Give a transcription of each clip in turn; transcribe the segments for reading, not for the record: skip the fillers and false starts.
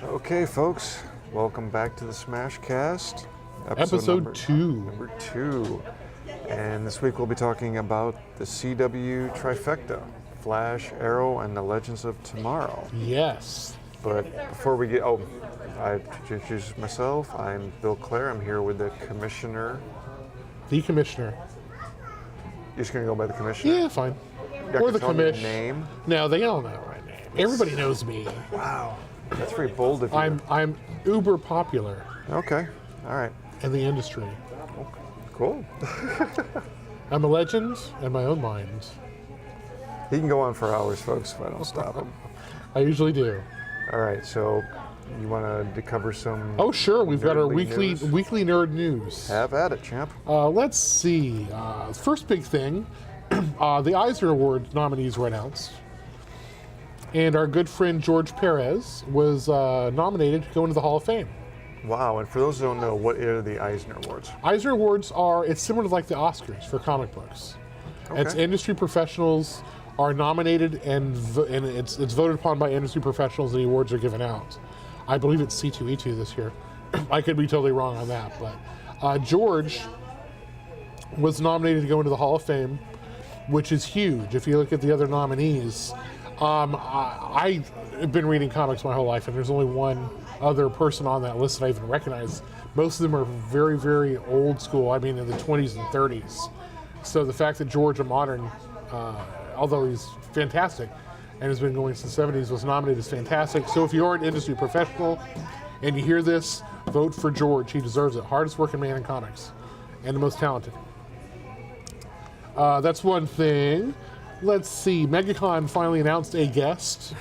Okay, folks, welcome back to the Smashcast. Episode 2. Number 2. And this week we'll be talking about the CW trifecta, Flash, Arrow, and the Legends of Tomorrow. Yes. But before we get, I introduce myself. I'm Bill Clare. I'm here with the Commissioner. The Commissioner. You're just going to go by the Commissioner? Yeah, fine. Or the Commissioner. Name? No, they all know my name. Everybody knows me. Wow. That's very bold of you. I'm uber popular. Okay. All right. In the industry. Okay. Cool. I'm a legend in my own mind. He can go on for hours, folks, if I don't stop him. I usually do. All right, so you want to cover some... Oh, sure. We've got our weekly news? nerd news. Have at it, champ. Let's see. First big thing, the Eisner Award nominees were announced. And our good friend George Perez was nominated to go into the Hall of Fame. Wow, and for those who don't know, what are the Eisner Awards? Eisner Awards it's similar to like the Oscars for comic books. Okay. It's industry professionals are nominated and it's voted upon by industry professionals and the awards are given out. I believe it's C2E2 this year. I could be totally wrong on that, but George was nominated to go into the Hall of Fame, which is huge. If you look at the other nominees, I've been reading comics my whole life, and there's only one other person on that list that I even recognize. Most of them are very, very old school. I mean, in the 20s and 30s. So the fact that George, a modern, although he's fantastic and has been going since the 70s, was nominated is fantastic. So if you're an industry professional and you hear this, vote for George. He deserves it. Hardest working man in comics and the most talented. That's one thing. Let's see. MegaCon finally announced a guest.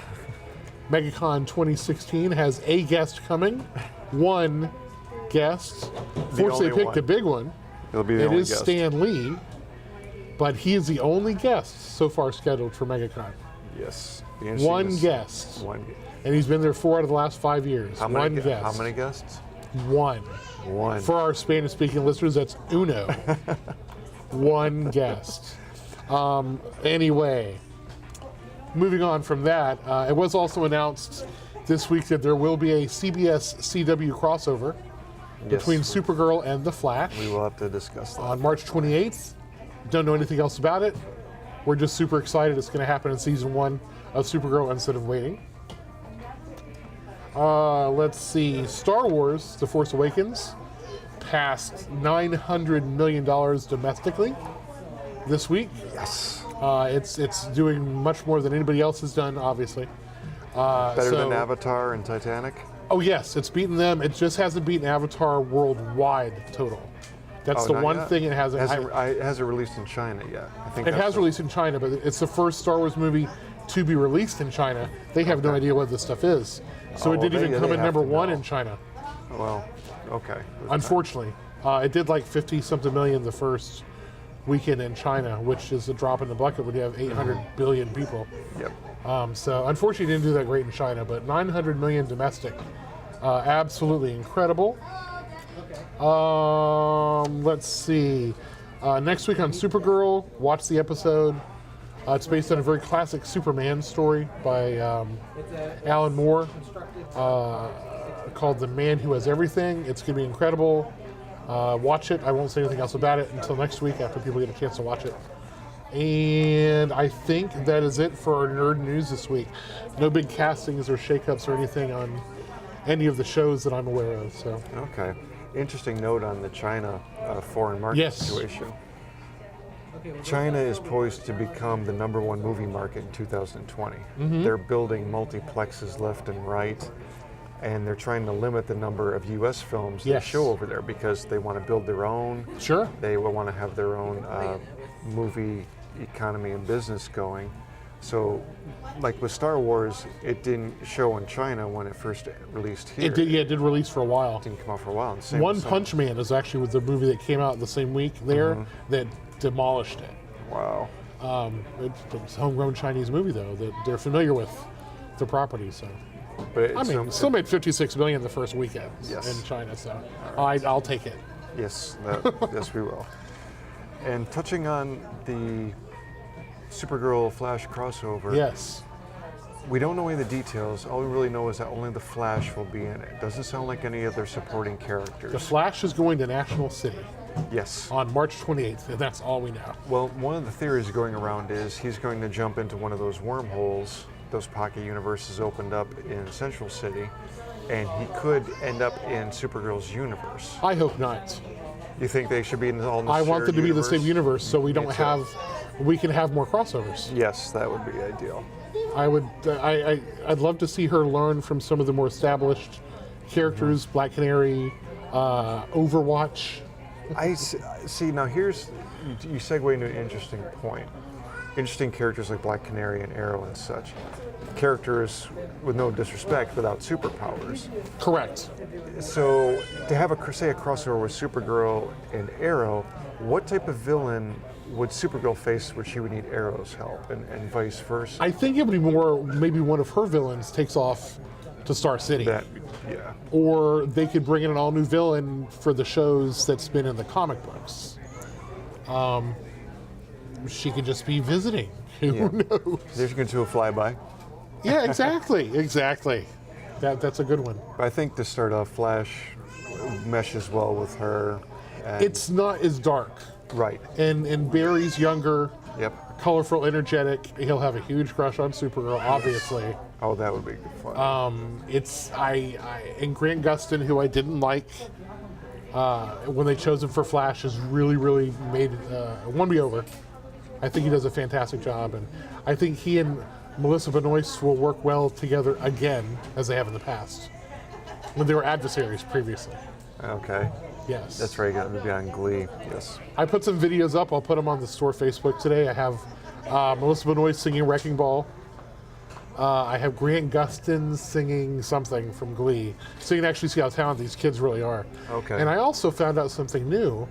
MegaCon 2016 has a guest coming. One guest. Fortunately, they picked a big one. It'll be the only It is guest. Stan Lee, but he is the only guest so far scheduled for MegaCon. Yes. One guest. One. And he's been there 4 out of the last 5 years. How One many, guest. How many guests? One. One. For our Spanish-speaking listeners, that's uno. One guest. Anyway, moving on from that, it was also announced this week that there will be a CBS CW crossover between Supergirl and The Flash. We will have to discuss that. On March 28th. Don't know anything else about it. We're just super excited it's going to happen in season 1 of Supergirl instead of waiting. Let's see. Star Wars: The Force Awakens passed $900 million domestically this week. Yes. It's doing much more than anybody else has done, obviously. Better than Avatar and Titanic? Oh yes, it's beaten them. It just hasn't beaten Avatar worldwide total. That's the one thing it hasn't. It hasn't released in China yet. I think it has released in China, but it's the first Star Wars movie to be released in China. They have no idea what this stuff is. So it didn't even come in number 1 in China. Well, okay. Unfortunately. It did like 50-something million the first weekend in China, which is a drop in the bucket when you have 800 billion people. Yep. So unfortunately, it didn't do that great in China, but 900 million domestic. Absolutely incredible. Let's see. Next week on Supergirl, watch the episode. It's based on a very classic Superman story by Alan Moore called The Man Who Has Everything. It's going to be incredible. Watch it. I won't say anything else about it until next week after people get a chance to watch it. And I think that is it for our nerd news this week. No big castings or shakeups or anything on any of the shows that I'm aware of. So. Okay. Interesting note on the China foreign market situation. China is poised to become the #1 movie market in 2020. Mm-hmm. They're building multiplexes left and right, and they're trying to limit the number of U.S. films they show over there because they want to build their own. Sure. They want to have their own movie economy and business going. So, like with Star Wars, it didn't show in China when it first released here. It did, yeah, it did release for a while. It didn't come out for a while. One Punch Man is actually with the movie that came out the same week there that demolished it. Wow. It's a homegrown Chinese movie, though, that they're familiar with the property, so. But it still made $56 million the first weekend in China, so I'll take it. Yes, yes, we will. And touching on the Supergirl Flash crossover. Yes. We don't know any of the details. All we really know is that only the Flash will be in it. Doesn't sound like any other supporting characters. The Flash is going to National City. Yes. On March 28th, and that's all we know. Well, one of the theories going around is he's going to jump into one of those wormholes, those pocket universes opened up in Central City, and he could end up in Supergirl's universe. I hope not. You think they should be in all the I want them to universe? be the same universe so we don't have, we can have more crossovers. Yes, that would be ideal. I'd love to see her learn from some of the more established characters, Black Canary, Overwatch. I see, now here's, you segue into an interesting point. Interesting characters like Black Canary and Arrow and such. Characters, with no disrespect, without superpowers. Correct. So, to have a crossover with Supergirl and Arrow, what type of villain would Supergirl face where she would need Arrow's help, and vice versa? I think it would be more, maybe one of her villains takes off to Star City. Yeah. Or they could bring in an all-new villain for the shows that's been in the comic books. She could just be visiting. Who knows? There's going to do a flyby. Yeah, exactly. That's a good one. I think to start off, Flash meshes well with her. It's not as dark. Right. And Barry's younger. Yep. Colorful, energetic. He'll have a huge crush on Supergirl, obviously. Oh, that would be good fun. And Grant Gustin, who I didn't like when they chose him for Flash, has really made won me over. I think he does a fantastic job, and I think he and Melissa Benoist will work well together again, as they have in the past, when they were adversaries previously. Okay. Yes. That's right, going to be on Glee, yes. I put some videos up. I'll put them on the store Facebook today. I have Melissa Benoist singing Wrecking Ball. I have Grant Gustin singing something from Glee, so you can actually see how talented these kids really are. Okay. And I also found out something new,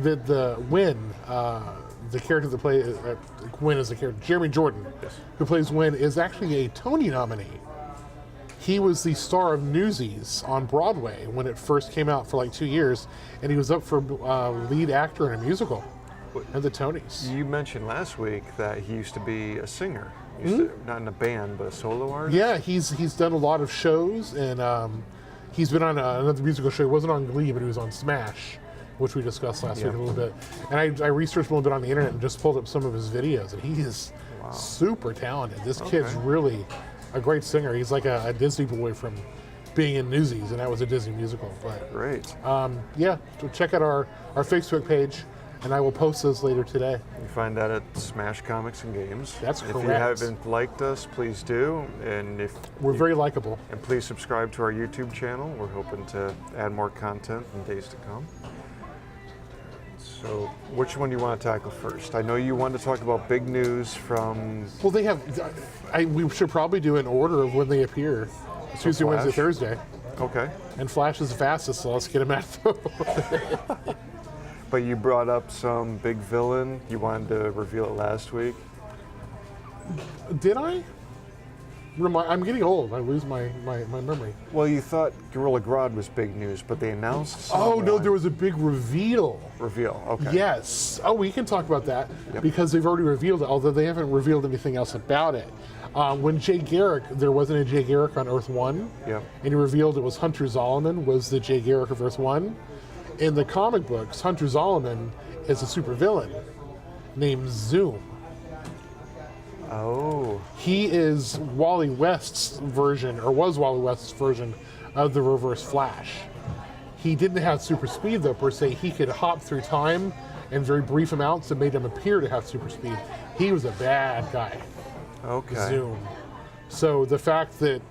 that the character that plays Wynn is the character, Jeremy Jordan, who plays Wynn, is actually a Tony nominee. He was the star of Newsies on Broadway when it first came out for like 2 years, and he was up for lead actor in a musical at the Tonys. You mentioned last week that he used to be a singer. Not in a band, but a solo artist? Yeah, he's done a lot of shows, and he's been on another musical show. He wasn't on Glee, but he was on Smash, which we discussed last week a little bit. And I researched a little bit on the internet and just pulled up some of his videos, and he is super talented. This kid's really a great singer. He's like a Disney boy from being in Newsies, and that was a Disney musical. But great. Yeah, so check out our Facebook page, and I will post those later today. You find that at Smash Comics and Games. That's correct. If you haven't liked us, please do. And we're very likable. And please subscribe to our YouTube channel. We're hoping to add more content in days to come. So, which one do you want to tackle first? I know you wanted to talk about big news from... Well, they have... we should probably do an order of when they appear. Tuesday, Wednesday, Thursday. Okay. And Flash is the fastest, so let's get him out. But you brought up some big villain. You wanted to reveal it last week. Did I? I'm getting old. I lose my memory. Well, you thought Gorilla Grodd was big news, but they announced someone. Oh, no, there was a big reveal. Okay. Yes. Oh, we can talk about that because they've already revealed it, although they haven't revealed anything else about it. When Jay Garrick, there wasn't a Jay Garrick on Earth 1, and he revealed it was Hunter Zolomon was the Jay Garrick of Earth 1. In the comic books, Hunter Zolomon is a supervillain named Zoom. Oh. He is Wally West's version, or was Wally West's version of the Reverse Flash. He didn't have super speed, though, per se. He could hop through time in very brief amounts that made him appear to have super speed. He was a bad guy. Okay. Zoom. So the fact that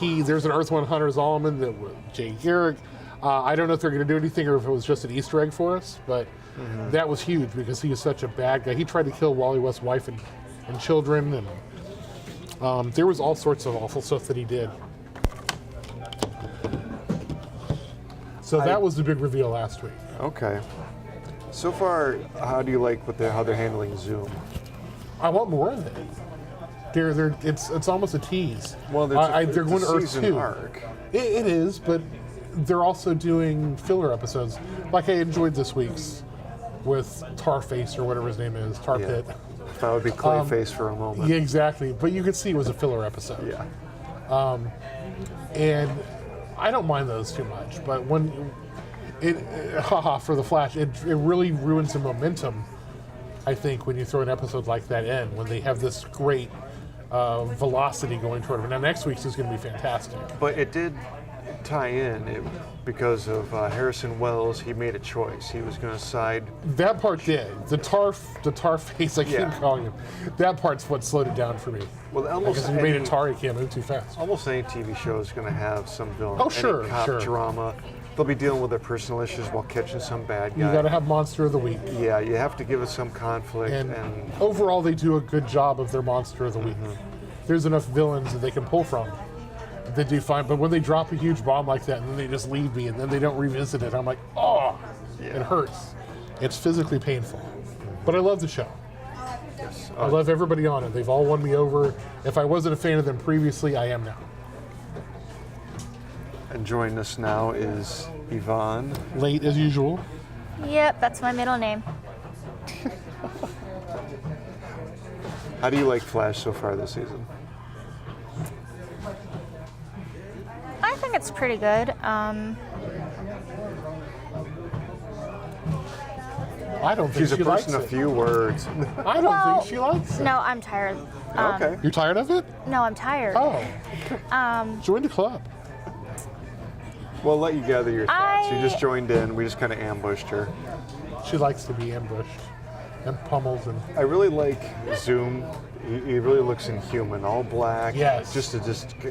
there's an Earth 1 Hunter Zolomon that was Jay Garrick, I don't know if they're going to do anything or if it was just an Easter egg for us, but that was huge because he was such a bad guy. He tried to kill Wally West's wife and children, and there was all sorts of awful stuff that he did. So that was the big reveal last week. Okay. So far, how do you like how they're handling Zoom? I want more of it. It's almost a tease. Well, they're going to Earth 2. Arc. It is, but they're also doing filler episodes. Like I enjoyed this week's with Tarface or whatever his name is, Tar Pit. thought it would be Clayface for a moment. Yeah, exactly. But you could see it was a filler episode. Yeah. And I don't mind those too much, but when for the Flash, it really ruins the momentum, I think, when you throw an episode like that in, when they have this great velocity going toward it. Now, next week's is going to be fantastic. But it did tie in because of Harrison Wells. He made a choice. He was going to side. That part did. The tar face, I keep calling him. That part's what slowed it down for me. Well, almost because if you made a tar, you can't move too fast. Almost any TV show is going to have some villain. Oh, sure, any cop drama. They'll be dealing with their personal issues while catching some bad guy. You got to have Monster of the Week. Yeah, you have to give us some conflict. And overall, they do a good job of their Monster of the Week. There's enough villains that they can pull from. They do fine, but when they drop a huge bomb like that and then they just leave me and then they don't revisit it, I'm like, oh, it hurts. It's physically painful. But I love the show. Yes. I love everybody on it. They've all won me over. If I wasn't a fan of them previously, I am now. And joining us now is Yvonne. Late as usual. Yep, that's my middle name. How do you like Flash so far this season? I think it's pretty good. I don't think She's a she likes person of it. few words. I don't think she likes it. No, I'm tired. Okay. You're tired of it? No, I'm tired. Oh. Join the club. We'll let you gather your thoughts. You just joined in. We just kind of ambushed her. She likes to be ambushed and pummeled. And I really like Zoom. He really looks inhuman, all black. Yes. Just a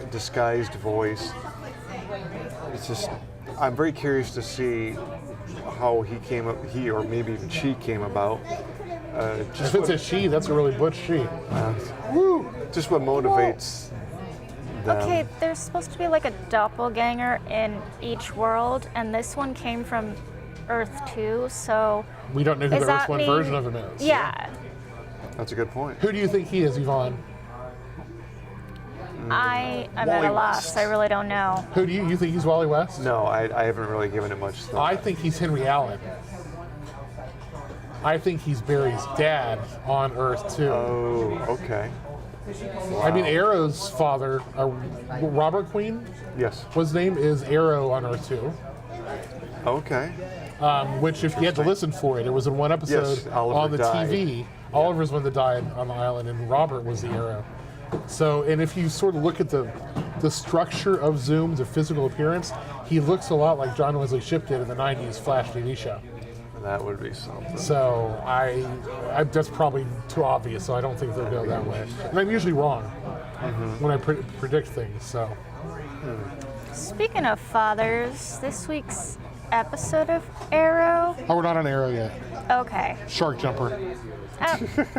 disguised voice. It's just, I'm very curious to see how he or maybe even she came about. if it's a she, that's a really butch she. Just what motivates them. Okay, there's supposed to be like a doppelganger in each world, and this one came from Earth 2, so... We don't know who the Earth 1 version of him is. Yeah. That's a good point. Who do you think he is, Yvonne? I'm at a loss. I really don't know. Who do you think he's Wally West? No, I haven't really given it much thought. I think he's Henry Allen. I think he's Barry's dad on Earth 2. Oh, okay. Wow. I mean, Arrow's father, Robert Queen? Yes. His name is Arrow on Earth 2. Okay. Which, if you had to listen for it, it was in one episode on the died. TV. Oliver's one that died on the island, and Robert was the Arrow. So, and if you sort of look at the structure of Zoom, the physical appearance, he looks a lot like John Wesley Shipp did in the 90s Flash TV show. That would be something. So, I that's probably too obvious, so I don't think they'll go that way. And I'm usually wrong when I predict things, so. Speaking of fathers, this week's episode of Arrow... Oh, we're not on Arrow yet. Okay. Shark Jumper.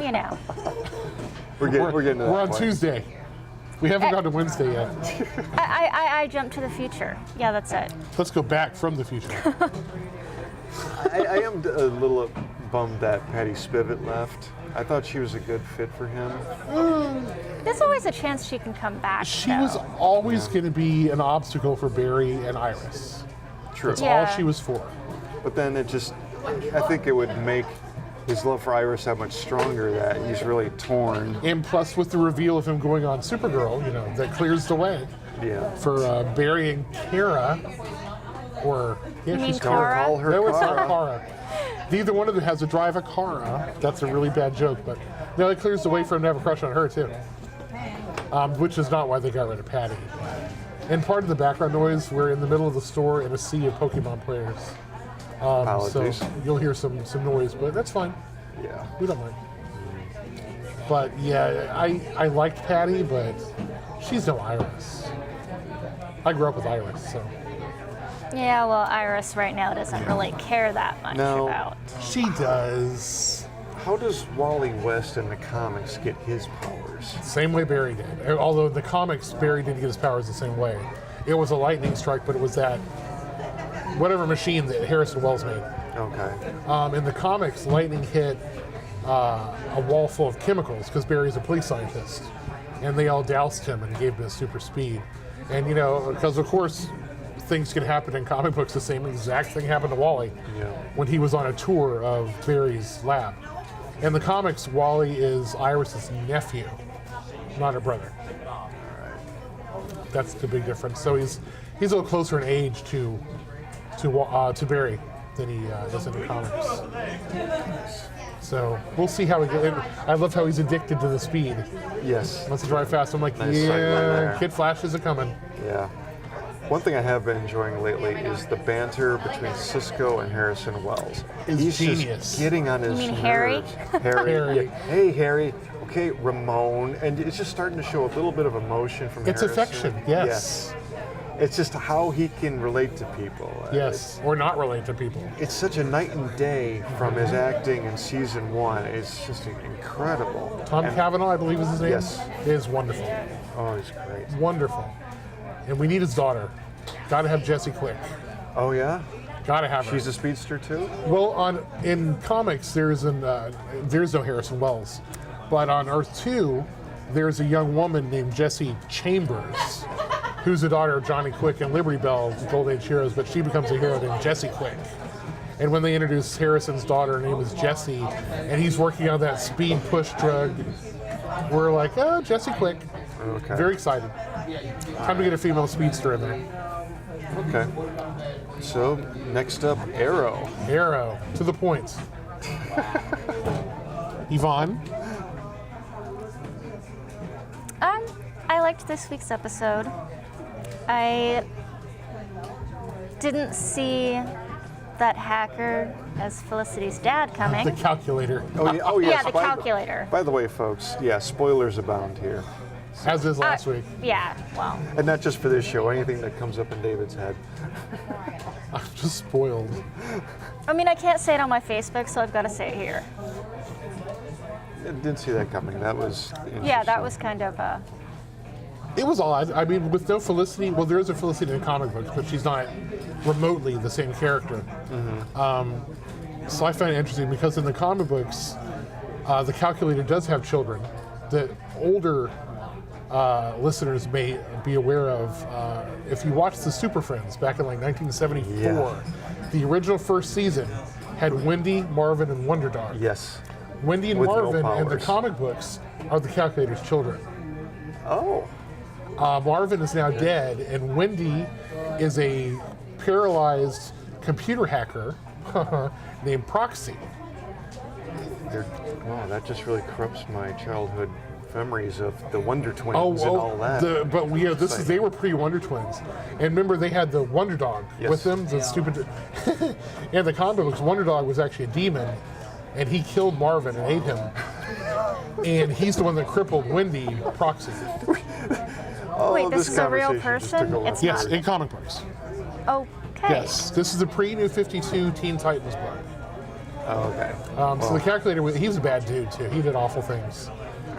You know. We're getting to that We're on point. Tuesday. We haven't gone to Wednesday yet. I jumped to the future. Yeah, that's it. Let's go back from the future. I am a little bummed that Patty Spivot left. I thought she was a good fit for him. There's always a chance she can come back. She was always going to be an obstacle for Barry and Iris. True. That's all she was for. But then I think it would make his love for Iris that much stronger that he's really torn. And plus, with the reveal of him going on Supergirl, that clears the way for Barry and Kara. Or she's Kara? Call her no, it's Kara. not Kara. Neither one of them has to drive a Kara. That's a really bad joke, but no, it clears the way for him to have a crush on her too. Which is not why they got rid of Patty. And part of the background noise, we're in the middle of the store in a sea of Pokemon players. Apologies. So you'll hear some noise, but that's fine. Yeah. We don't mind. But yeah, I liked Patty, but she's no Iris. I grew up with Iris, so. Yeah, well, Iris right now doesn't really care that much about. She does. How does Wally West in the comics get his powers? Same way Barry did. Although in the comics, Barry didn't get his powers the same way. It was a lightning strike, but it was that whatever machine that Harrison Wells made. Okay. In the comics, lightning hit a wall full of chemicals because Barry's a police scientist, and they all doused him and gave him his super speed. And because of course things can happen in comic books. The same exact thing happened to Wally when he was on a tour of Barry's lab. In the comics, Wally is Iris's nephew, not her brother. That's the big difference. So he's a little closer in age to Barry than he is in the comics. So we'll see how he goes. I love how he's addicted to the speed. Yes. Wants to drive fast. I'm like, Nice yeah, Kid Flashes are coming. Yeah. One thing I have been enjoying lately is the banter between Cisco and Harrison Wells. He's genius. Just getting on his You mean Harry? nerves. Harry. Harry. Yeah. Hey, Harry. Okay, Ramon. And it's just starting to show a little bit of emotion from It's Harrison. affection, yes. It's just how he can relate to people. Yes, or not relate to people. It's such a night and day from his acting in season 1. It's just incredible. Tom Cavanaugh, I believe is his name. Yes. Is wonderful. Oh, he's great. Wonderful. And we need his daughter. Got to have Jessie Quick. Oh, yeah? Got to have her. She's a speedster, too? Well, in comics, there's no Harrison Wells, but on Earth 2, there's a young woman named Jessie Chambers, who's the daughter of Johnny Quick and Liberty Bell, Gold Age heroes, but she becomes a hero named Jessie Quick. And when they introduce Harrison's daughter, her name is Jessie, and he's working on that speed push drug, we're like, oh, Jessie Quick. Okay. Very excited. Time to get a female speedster in there. Okay. So, next up, Arrow. Arrow, to the point. Yvonne? I liked this week's episode. I didn't see that hacker as Felicity's dad coming. The calculator. Oh, yes. Yeah, the calculator. By the way, folks, yeah, spoilers abound here. As is last week. Yeah, well. And not just for this show, anything that comes up in David's head. I'm just spoiled. I mean, I can't say it on my Facebook, so I've got to say it here. I didn't see that coming. That was Yeah, that interesting. was kind of It was odd. I mean, with no Felicity, well, there is a Felicity in the comic books, but she's not remotely the same character. So I find it interesting because in the comic books, the calculator does have children that older listeners may be aware of. If you watch the Super Friends back in like 1974, Yeah. the original first season had Wendy, Marvin, and Wonder Dog. Yes. Wendy and With no Marvin in the powers. comic books are the calculator's children. Oh. Marvin is now dead, and Wendy is a paralyzed computer hacker named Proxy. Wow, that just really corrupts my childhood memories of the Wonder Twins and all that. They were pre-Wonder Twins, and remember they had the Wonder Dog Yes. with them. The stupid. In the comic books, Wonder Dog was actually a demon, and he killed Marvin and ate him. And he's the one that crippled Wendy, Proxy. Oh, Wait, this is a real conversation just person? took a It's Yes, not. in comic books. Okay. Yes, this is the pre-New 52 Teen Titans book. Oh, okay. So the calculator, he was a bad dude too. He did awful things.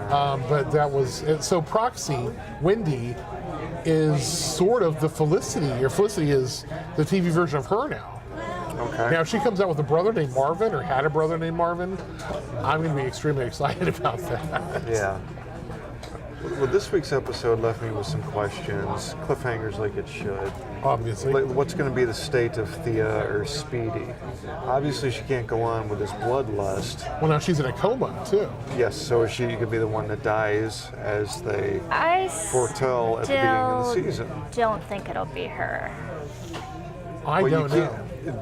But that was so. Proxy, Wendy, is sort of the Felicity, or Felicity is the TV version of her now. Okay. Now, if she comes out with a brother named Marvin, or had a brother named Marvin, I'm going to be extremely excited about that. Yeah. Well, this week's episode left me with some questions, cliffhangers like it should. Obviously. Like, what's going to be the state of Thea or Speedy? Obviously, she can't go on with this bloodlust. Well, now she's in a coma, too. Yes, so is she going to be the one that dies as they I foretell at the beginning of the season? don't think it'll be her. I Well, don't you know.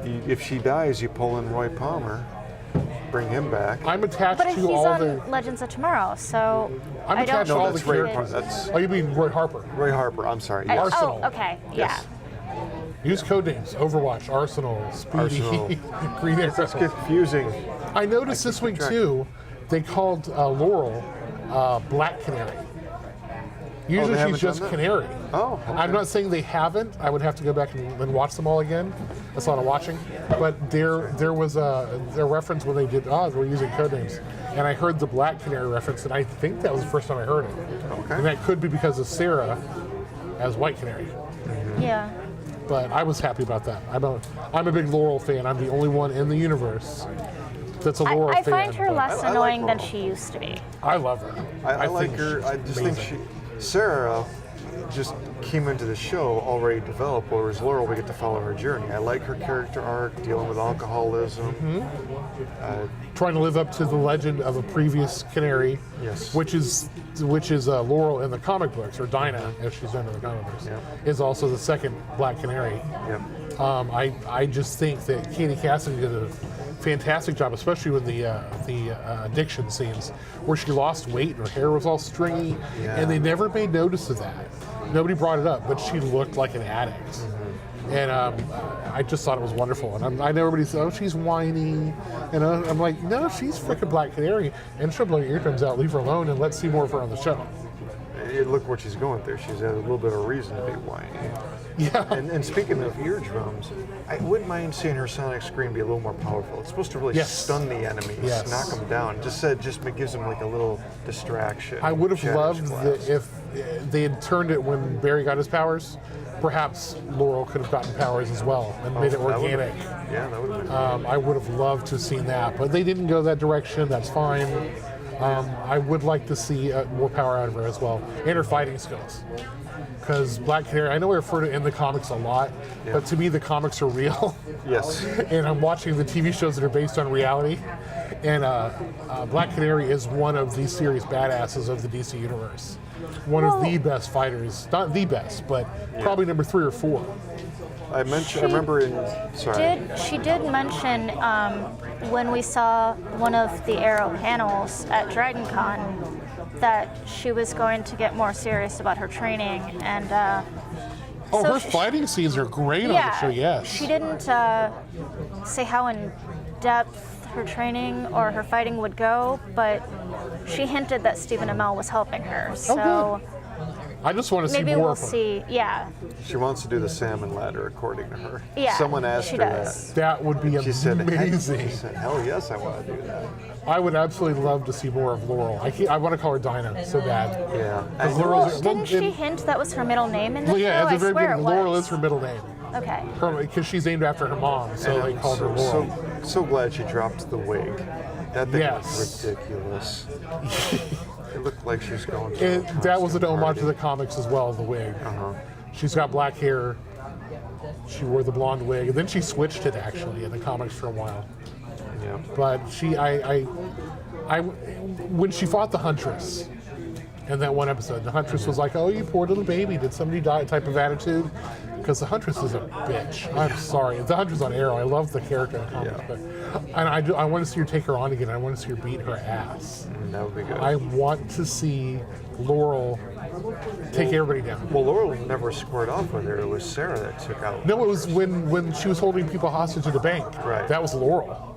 can't. If she dies, you pull in Roy Palmer, bring him back. I'm attached But to he's all on the. Legends of Tomorrow, so I'm I don't attached to No, all that's the Ray. characters. That's Oh, you mean Roy Harper? Roy Harper. I'm sorry. Yes. Arsenal. Oh, okay. Yes. Use code names: Overwatch, Arsenal, Speedy, Arsenal. Green Arrow. That's confusing. I noticed this week track. too, they called Laurel Black Canary. Usually they haven't she's just done that? Canary. Oh, okay. I'm not saying they haven't. I would have to go back and watch them all again. That's a lot of watching. But there was a reference when they did, they were using code names. And I heard the Black Canary reference, and I think that was the first time I heard it. Okay. And that could be because of Sarah as White Canary. Yeah. But I was happy about that. I'm a big Laurel fan. I'm the only one in the universe that's a Laurel I fan. find her but less I like annoying than Laurel. she used to be. I love her. I like think her. she's I just think amazing. Sarah just came into the show already developed, whereas Laurel, we get to follow her journey. I like her character arc, dealing with alcoholism. Trying to live up to the legend of a previous canary, Yes. which is Laurel in the comic books, or Dinah, as she's known in the comic books, is also the second Black Canary. Yep. I just think that Katie Cassidy did a fantastic job, especially with the addiction scenes, where she lost weight and her hair was all stringy, and they never made notice of that. Nobody brought it up, but she looked like an addict. And I just thought it was wonderful. And I know everybody says, oh, she's whiny. And I'm like, no, she's freaking Black Canary. And she'll blow your eardrums out, leave her alone, and let's see more of her on the show. Look what she's going through. She's had a little bit of reason to be whiny. Yeah. And speaking of eardrums, I wouldn't mind seeing her sonic scream be a little more powerful. It's supposed to really stun the enemies, knock them down. Just gives them like a little distraction. I would have loved if they had turned it when Barry got his powers. Perhaps Laurel could have gotten powers as well and made it organic. That would have been I would have loved to have seen that, but they didn't go that direction. That's fine. I would like to see more power out of her as well, and her fighting skills. Because Black Canary, I know we refer to it in the comics a lot, but to me the comics are real. Yes. And I'm watching the TV shows that are based on reality. And Black Canary is one of the serious badasses of the DC universe. One of the best fighters, not the best, but probably number 3 or 4. I remember She did mention when we saw one of the Arrow panels at DragonCon that she was going to get more serious about her training, and her fighting scenes are great on the show. Yes, she didn't say how in depth her training or her fighting would go, but she hinted that Stephen Amell was helping her. So I just want to see more maybe we'll of her. see. Yeah. She wants to do the salmon ladder, according to her. Yeah. Someone asked her does. That would be amazing. She said, hell yes, I want to do that. I would absolutely love to see more of Laurel. I want to call her Dinah so bad. Yeah. Didn't she hint that was her middle name in the show? Yeah, at the very beginning, Laurel was. is her middle name. Okay. Because she's named after her mom, so they called her Laurel. So glad she dropped the wig. That thing was ridiculous. It looked like she was going through that was an homage to the comics as well, the wig. She's got black hair. She wore the blonde wig, and then she switched it actually in the comics for a while. Yeah. But when she fought the Huntress in that one episode, the Huntress was like, "Oh, you poor little baby, did somebody die?" type of attitude. Because the Huntress is a bitch. I'm sorry. The Huntress on Arrow, I love the character in the comics, but I want to see her take her on again. I want to see her beat her ass. That would be good. I want to see Laurel take everybody down. Well, Laurel never squared off with her. It was Sarah that took out. No, it was when she was holding people hostage at the bank. Right. That was Laurel.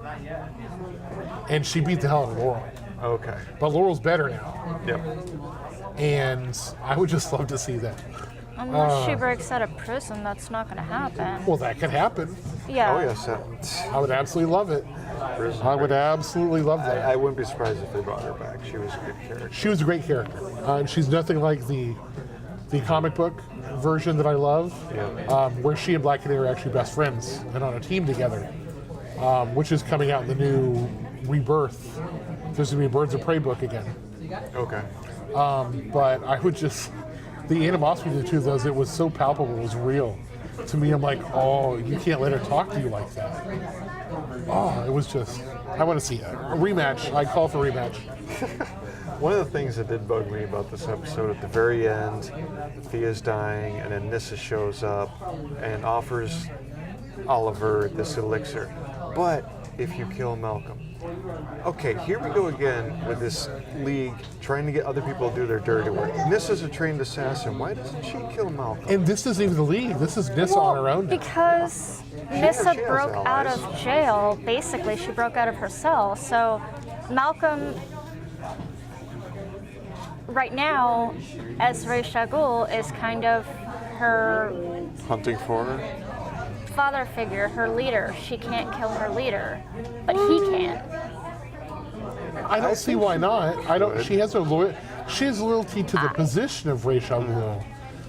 And she beat the hell out of Laurel. Okay. But Laurel's better now. Yep. And I would just love to see that. Unless she breaks out of prison, that's not going to happen. Well, that could happen. Yeah. Oh, yes. I would absolutely love it. I would absolutely love that. I wouldn't be surprised if they brought her back. She was a good character. She was a great character. She's nothing like the comic book version that I love, where she and Black Canary are actually best friends and on a team together, which is coming out in the new Rebirth. There's going to be a Birds of Prey book again. Okay. But I would just... The animosity between the two of those, it was so palpable, it was real. To me, I'm like, oh, you can't let her talk to you like that. Oh, it was just, I want to see a rematch. I call for a rematch. One of the things that did bug me about this episode, at the very end, Thea's dying, and then Nyssa shows up and offers Oliver this elixir. But if you kill Malcolm. Okay, here we go again with this league trying to get other people to do their dirty work. Nyssa's a trained assassin. Why doesn't she kill Malcolm? And this isn't even the league. This is Nyssa on her own now. Because Nyssa broke out of jail. Basically, she broke out of her cell. So Malcolm, right now, as Ra's al Ghul, is kind of her... Hunting for her? Father figure, her leader. She can't kill her leader, but he can. I don't see why not. I don't. She has She has loyalty to the position of Ra's al Ghul,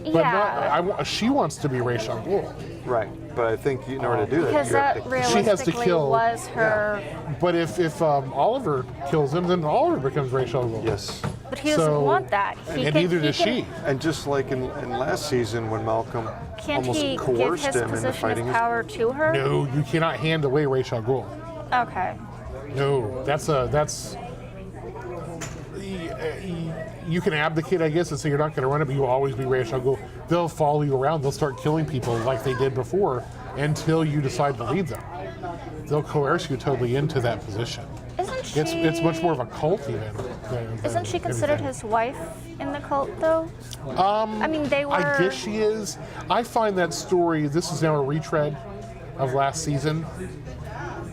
but not. She wants to be Ra's al Ghul. Right, but I think in order to do that, because that she has to kill. Was her. But if Oliver kills him, then Oliver becomes Ra's al Ghul. Yes. But he doesn't want that. And neither does she. And just like in last season when Malcolm Can't almost he give coerced his him into position fighting of power to her? No, you cannot hand away Ra's al Ghul. Okay. No, that's. You can abdicate, I guess, and say you're not going to run it, but you will always be Ra's al Ghul. They'll follow you around. They'll start killing people like they did before until you decide to lead them. They'll coerce you totally into that position. Isn't she? It's much more of a cult even. Isn't she considered his wife in the cult, though? I mean, they were. I guess she is. I find that story. This is now a retread of last season,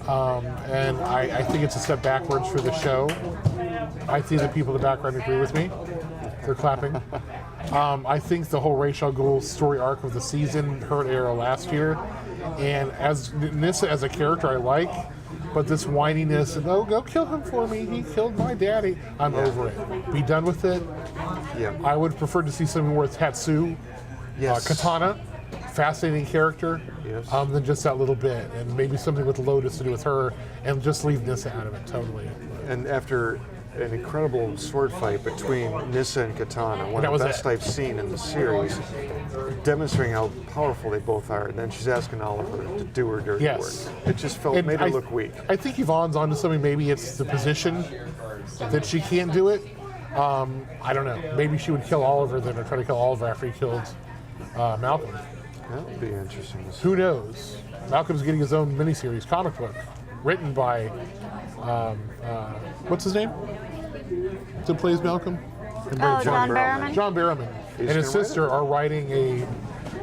and I think it's a step backwards for the show. I think the people in the background agree with me. They're clapping. I think the whole Ra's al Ghul story arc of the season hurt Arrow last year, and as Nyssa as a character, I like. But this whininess and go kill him for me. He killed my daddy. I'm over it. Be done with it. Yeah. I would prefer to see something with Tatsu, Yes. Katana, fascinating character, Yes. than just that little bit, and maybe something with Lotus to do with her, and just leave Nyssa out of it totally. And after an incredible sword fight between Nyssa and Katana, one of the best I've seen in the series, demonstrating how powerful they both are. And then she's asking Oliver to do her dirty work. It just made her look weak. I think Yvonne's onto something. Maybe it's the position that she can't do it. I don't know. Maybe she would kill Oliver then, or try to kill Oliver after he killed Malcolm. That would be interesting to see. Who knows? Malcolm's getting his own miniseries comic book, written by what's his name? Who plays Malcolm? Oh, John Barrowman. John Barrowman and his sister are writing a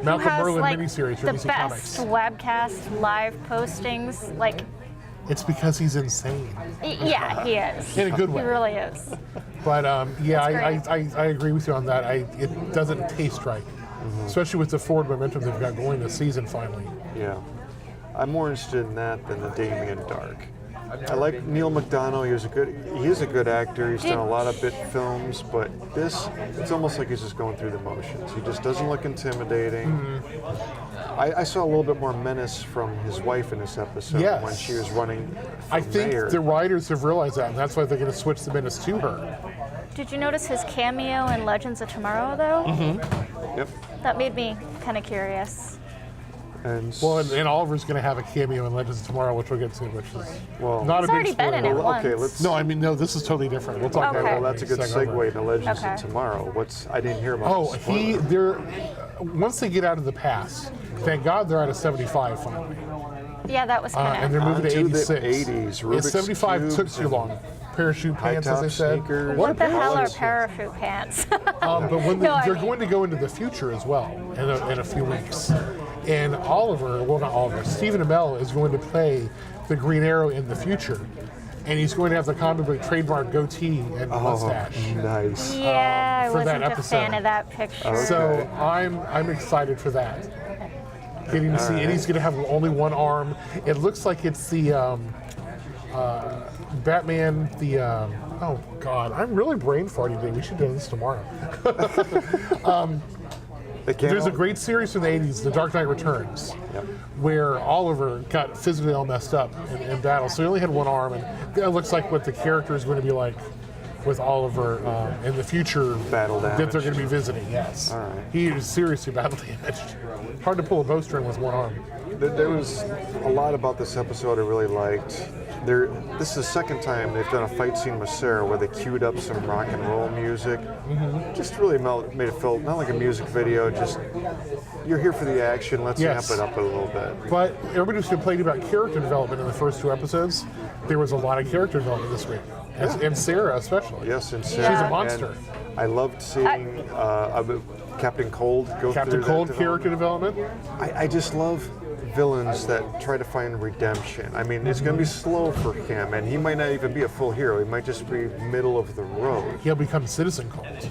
Malcolm Merlin miniseries for DC Comics. The best webcast live postings, like. It's because he's insane. Yeah, he is. In a good way. He really is. But yeah, I agree with you on that. It doesn't taste right, especially with the forward momentum they've got going this season finally. Yeah, I'm more interested in that than the Damien Dark. I like Neil McDonough. He is a good actor. He's done a lot of bit films, but it's almost like he's just going through the motions. He just doesn't look intimidating. I saw a little bit more menace from his wife in this episode when she was running for I think mayor. the writers have realized that, and that's why they're going to switch the menace to her. Did you notice his cameo in Legends of Tomorrow, though? Yep. That made me kind of curious. And Oliver's going to have a cameo in Legends of Tomorrow, which we'll get to, which is not He's a already big spoiler. been in it once. No, this is totally different. We'll talk about that. Well, that's a good segue to Legends of Tomorrow. I didn't hear about. Once they get out of the past, thank God they're out of 75 finally. Yeah, that was kind of. And they're moving to 86. The 80s. Rubik's 75 cubes took too long. Parachute pants, as they said. Sneakers, what the hell are parachute pants? But when they're going to go into the future as well in a few weeks. And Stephen Amell is going to play the Green Arrow in the future. And he's going to have the comic book trademark goatee and mustache. Nice. Yeah, I for that wasn't a episode. fan of that picture. Okay. So I'm excited for that. Getting to see, and he's going to have only one arm. It looks like it's the Batman. Oh God, I'm really brain farting today. We should do this tomorrow. There's a great series from the 80s, The Dark Knight Returns, where Oliver got physically all messed up in battle. So he only had one arm, and that looks like what the character is going to be like with Oliver in the future battle damage that they're going to be visiting. Yes, all right. He is seriously battle damaged. Hard to pull a bowstring with one arm. There was a lot about this episode I really liked. This is the second time they've done a fight scene with Sarah where they queued up some rock and roll music. Just really made it feel not like a music video, just you're here for the action, let's amp it up a little bit. But everybody was complaining about character development in the first two episodes. There was a lot of character development this week, and Sarah especially. Yes, and Sarah. She's a monster. And I loved seeing Captain Cold go through Captain Cold character development. I just love villains that try to find redemption. I mean, it's going to be slow for him, and he might not even be a full hero. He might just be middle of the road. He'll become Citizen Cold.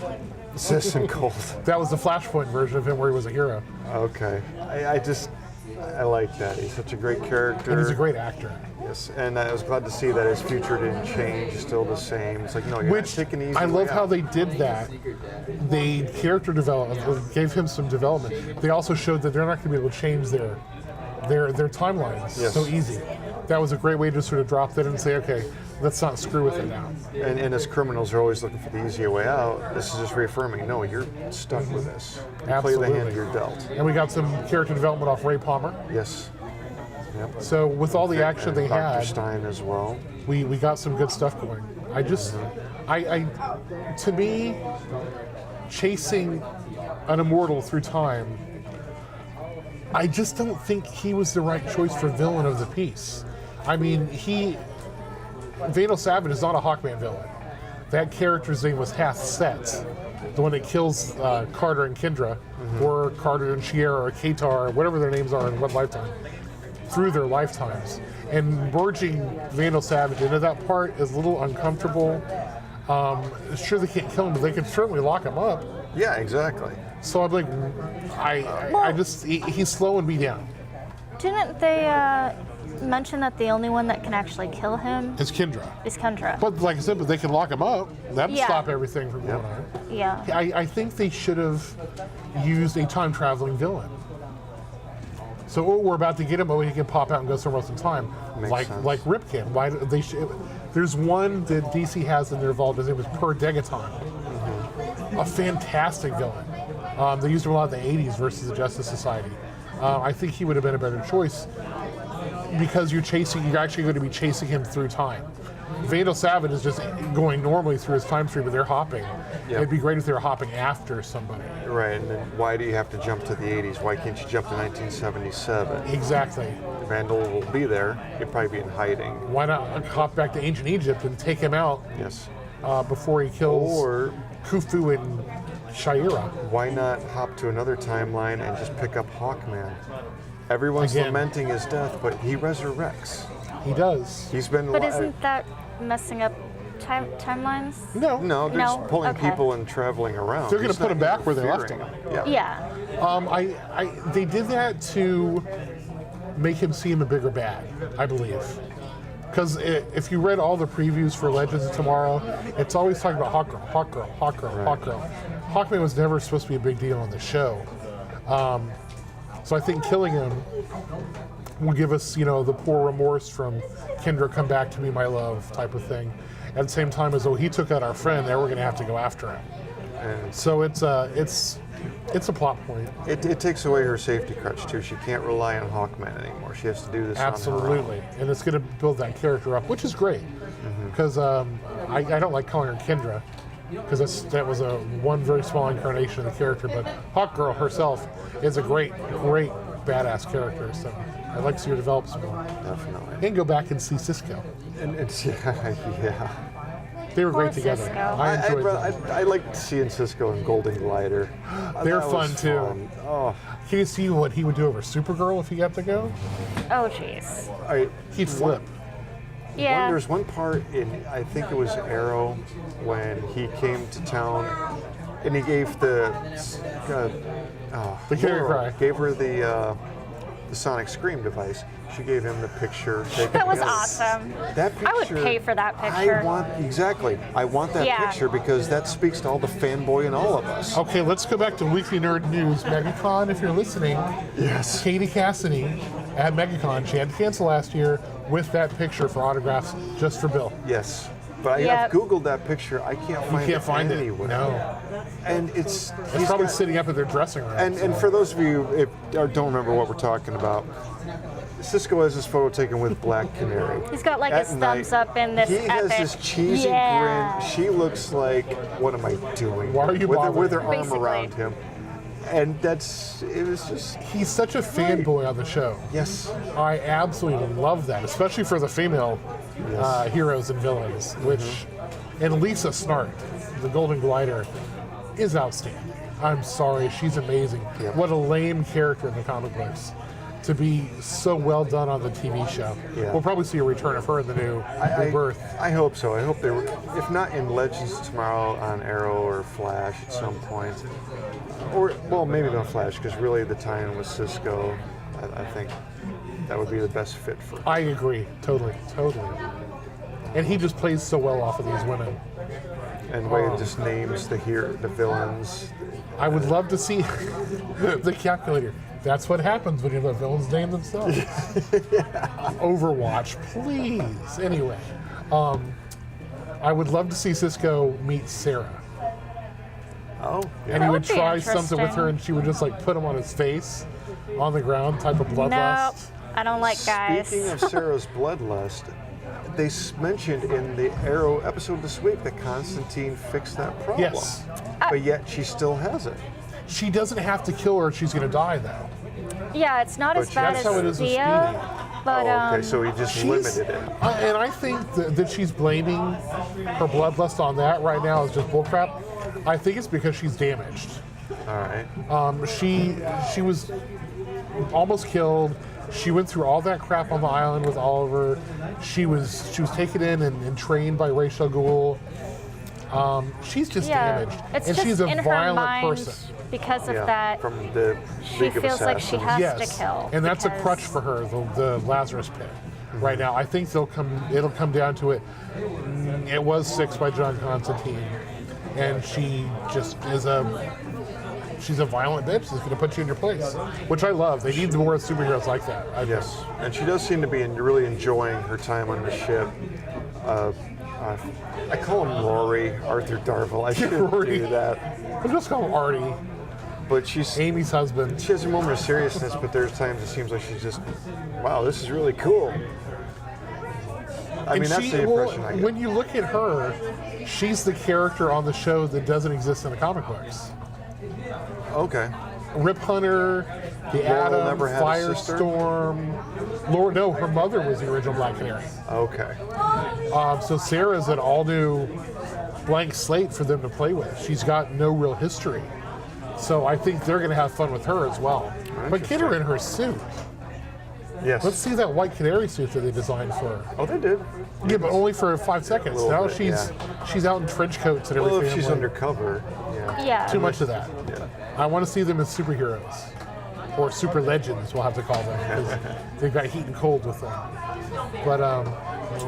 Citizen Cold. That was the Flashpoint version of him where he was a hero. Okay. I like that. He's such a great character. And he's a great actor. Yes, and I was glad to see that his future didn't change. He's still the same. It's like, no, you're not taking easy. I love how they did that. They character development, gave him some development. They also showed that they're not going to be able to change their timelines so easy. That was a great way to sort of drop that and say, okay, let's not screw with it now. And as criminals are always looking for the easier way out, this is just reaffirming, no, you're stuck with this. You Absolutely. play the hand you're dealt. And we got some character development off Ray Palmer. Yes. Yep. So with all the action they Dr. had, Stein as well. we got some good stuff going. I just, to me, chasing an immortal through time, I just don't think he was the right choice for villain of the piece. I mean, Vandal Savage is not a Hawkman villain. That character's name was Hath Set, the one that kills Carter and Kendra, or Carter and Shiera, or Katar, or whatever their names are in one lifetime, through their lifetimes. And merging Vandal Savage into that part is a little uncomfortable. Sure, they can't kill him, but they can certainly lock him up. Yeah, exactly. So I'm like, he's slowing me down. Didn't they mention that the only one that can actually kill him It's Kendra. is Kendra? But like I said, but they can lock him up. That would Yeah. stop everything from going on. Yeah. I think they should have used a time traveling villain. So we're about to get him, but he can pop out and go somewhere else in time, Makes sense. like Rip can. Why they? There's one that DC has in their vault. His name was Per Degaton, a fantastic villain. They used him a lot in the '80s versus the Justice Society. I think he would have been a better choice because you're actually going to be chasing him through time. Vandal Savage is just going normally through his time stream, but they're hopping. Yep. It'd be great if they were hopping after somebody. Right, and then why do you have to jump to the 80s? Why can't you jump to 1977? Exactly. Vandal will be there. He'll probably be in hiding. Why not hop back to ancient Egypt and take him out Yes. before he kills Or Khufu and Shaira? why not hop to another timeline and just pick up Hawkman? Everyone's Again. lamenting his death, but he resurrects. He does. He's been But isn't that messing up timelines? No, they're just No, pulling okay. people and traveling around. They're gonna He's put not him back where they left interfering. him. Yeah. They did that to make him seem a bigger bad, I believe. Because if you read all the previews for Legends of Tomorrow, it's always talking about Hawkgirl, Hawkgirl, Hawkgirl, Hawkgirl. Hawkman was never supposed to be a big deal on the show. So I think killing him will give us, the poor remorse from Kendra, come back to me, my love, type of thing. At the same time as, he took out our friend, now we're going to have to go after him. And So it's a plot point. it takes away her safety crutch too. She can't rely on Hawkman anymore. She has to do this on her Absolutely. own. And it's going to build that character up, which is great. Because I don't like calling her Kendra, because that was one very small incarnation of the character. But Hawkgirl herself is a great badass character. So I'd like to see her develop some more. Definitely. And go back and see Cisco. And it's yeah. They were Poor great together. Cisco. I enjoyed them. I liked seeing Cisco and Golden Glider. They're That fun was too. fun. Oh, Can you see what he would do over Supergirl if he got to go? Oh, jeez. He'd flip. Yeah. There's one part in, I think it was Arrow, when he came to town and he gave the Carrier Laura Cry. gave her the Sonic Scream device. She gave him the picture. That was awesome. That picture, I would pay for that picture. I want that Yeah. picture because that speaks to all the fanboy in all of us. Okay, let's go back to Weekly Nerd News. MegaCon, if you're listening, Yes. Katie Cassidy at MegaCon, she had to cancel last year with that picture for autographs just for Bill. Yes. But Yep. I've Googled that picture. I can't find Can't find it. anywhere. No. And it's It's probably sitting up at their dressing room. And for those of you if don't remember what we're talking about, Cisco has his photo taken with Black Canary. He's got like At his thumbs up in this He epic. has this cheesy Yeah. grin. She looks like, what am I doing? Why are you with her bothering? arm Basically. around him. And it was just, He's such a fanboy on the show. yes. I absolutely love that, especially for the female heroes and villains, which, and Lisa Snart, the Golden Glider, is outstanding. I'm sorry, she's amazing. Yep. What a lame character in the comic books to be so well done on the TV show. Yeah. We'll probably see a return of her in the new Rebirth. I hope so. I hope they were, if not in Legends Tomorrow on Arrow or Flash at some point. Or, well, maybe not Flash, because really the tie-in with Cisco, I think that would be the best fit for him. I agree, totally. And he just plays so well off of these women. And the way it just names the villains. I would love to see the calculator. That's what happens when you let villains name themselves. Overwatch, please. Anyway, I would love to see Cisco meet Sarah. Oh, yeah. And he would That would be try something with her, interesting. and she would just like put him on his face, on the ground, type of Nope, bloodlust. I don't like guys. Speaking of Sarah's bloodlust, they mentioned in the Arrow episode this week that Constantine fixed that problem. Yes. But yet she still has it. She doesn't have to kill her; she's going to die though. Yeah, it's not as But bad that's how it as is with Thea, but Okay, so he just limited it. And I think that she's blaming her bloodlust on that right now is just bullcrap. I think it's because she's damaged. All right. She was almost killed. She went through all that crap on the island with Oliver. She was taken in and trained by Ra's al Ghul. She's just damaged, it's and just she's a in her violent mind person. because of Yeah, that. from the She League of feels like she Assassins. has to kill. And that's a because- crutch for her, the Lazarus Pit. Right now, I think it'll come down to it. It was 6 by John Constantine, and she just she's a violent bitch. She's going to put you in your place, which I love. They need more superheroes like that. I Yes, think. and she does seem to be really enjoying her time on the ship. I call him Rory, Arthur Darvill. I shouldn't Rory. do that. I'll just call him Artie, But she's Amy's husband. she has a moment of seriousness, but there's times it seems like she's just, wow, this is really cool. I mean, that's the impression I get. When you look at her, she's the character on the show that doesn't exist in the comic books. Okay. Rip Hunter, the Laurel Atom, never had a sister? Firestorm. Laura, no, her mother was the original Black Canary. Okay. So Sarah's an all new blank slate for them to play with. She's got no real history. So I think they're going to have fun with her as well. But get her in her suit. Yes. Let's see that white canary suit that they designed for her. Oh, they did. Yeah, but only for 5 seconds. Little Now bit, she's out in trench coats and everything. Well, if she's I'm like, undercover, yeah. Yeah. too much of that. Yeah. I want to see them as superheroes. Or super legends, we'll have to call them. Because they've got heat and cold with them. But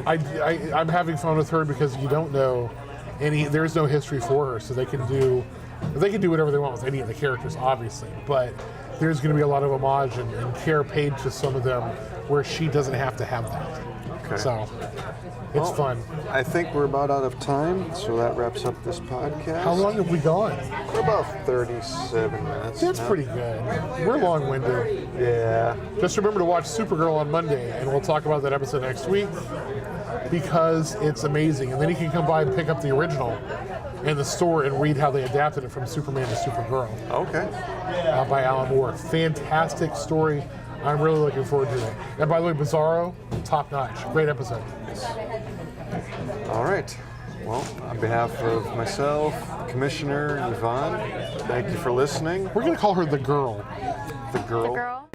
I'm having fun with her because you don't know there's no history for her, so they can do whatever they want with any of the characters, obviously. But there's going to be a lot of homage and care paid to some of them where she doesn't have to have that. Okay. So it's fun. I think we're about out of time, so that wraps up this podcast. How long have we gone? We're about 37 minutes. That's now. pretty good. We're long-winded. Yeah. Just remember to watch Supergirl on Monday, and we'll talk about that episode next week because it's amazing. And then you can come by and pick up the original in the store and read how they adapted it from Superman to Supergirl Okay. by Alan Moore. Fantastic story. I'm really looking forward to it. And by the way, Bizarro, top notch. Great episode. All right. Well, on behalf of myself, Commissioner Yvonne, thank you for listening. We're going to call her the girl. The girl. The girl.